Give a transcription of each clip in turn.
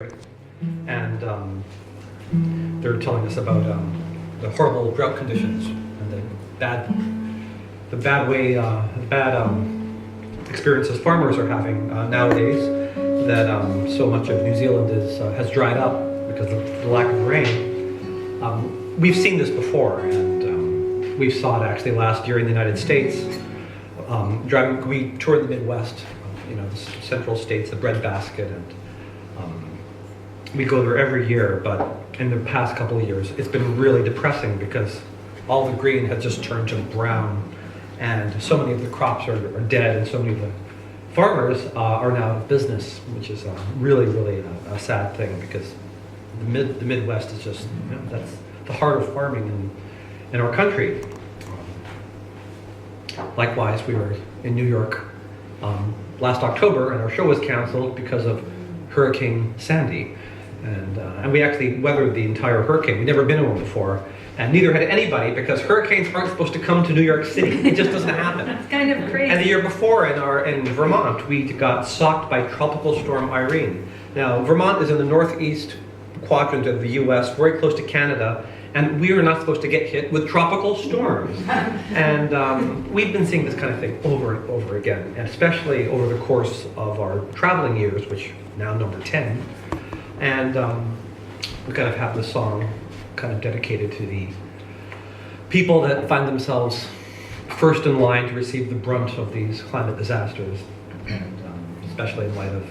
and they're telling us about the horrible drought conditions and the bad experiences farmers are having nowadays. That so much of New Zealand has dried up because of the lack of rain. We've seen this before, and we saw it actually last year in the United States. We toured the Midwest, the central states, the breadbasket, and we go there every year, but in the past couple of years, it's been really depressing because all the green has just turned to brown, and so many of the crops are dead, and so many of the farmers are now out of business, which is really a sad thing because the Midwest is just, that's the heart of farming in our country. Likewise, we were in New York last October, and our show was canceled because of Hurricane Sandy. And we actually weathered the entire hurricane. We'd never been in one before, and neither had anybody, because hurricanes aren't supposed to come to New York City. It just doesn't happen. That's kind of crazy. And the year before in Vermont, we got socked by Tropical Storm Irene. Now, Vermont is in the northeast quadrant of the US, very close to Canada, and we are not supposed to get hit with tropical storms. And we've been seeing this kind of thing over and over again, and especially over the course of our traveling years, which now number 10. And we kind of have this song kind of dedicated to the people that find themselves first in line to receive the brunt of these climate disasters, and especially in light of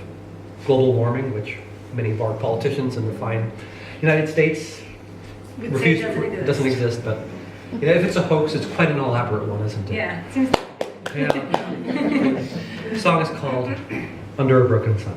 global warming, which many of our politicians in the fine United States refuse doesn't exist. But if it's a hoax, it's quite an elaborate one, isn't it? Yeah, it seems. Yeah. The song is called "Under a Broken Sun."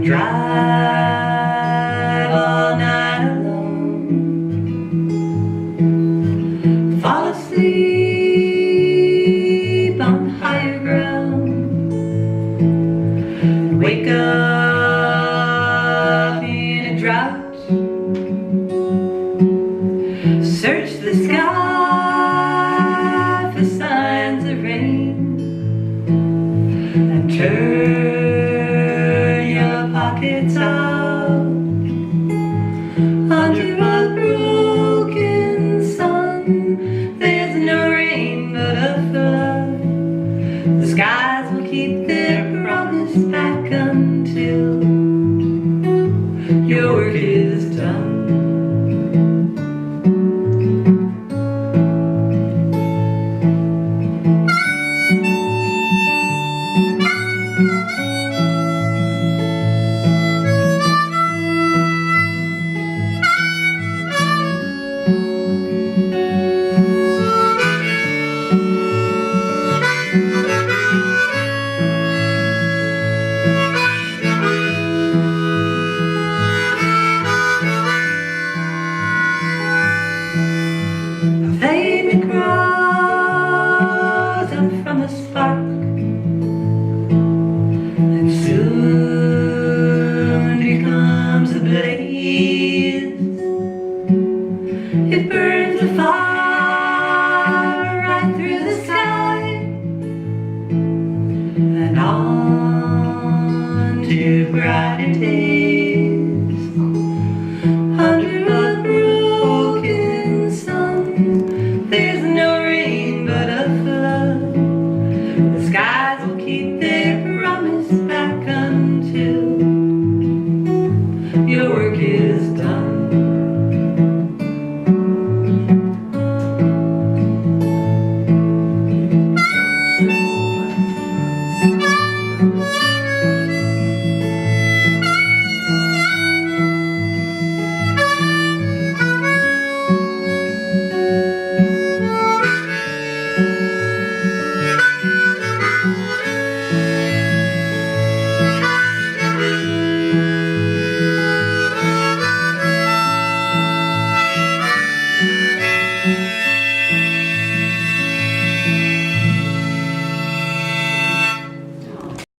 Drive all night alone. Fall asleep on higher ground. Wake up in a drought. Search the sky for signs of rain, and turn your pockets out under a broken sun. There's no rain but a flood. The skies will keep their promise back until your work is done. Flame grows up from a spark, and soon becomes a blaze. It burns the fire right through the sky, and on to brighter days. Under a broken sun, there's no rain but a flood. The skies will keep their promise back until your work is done.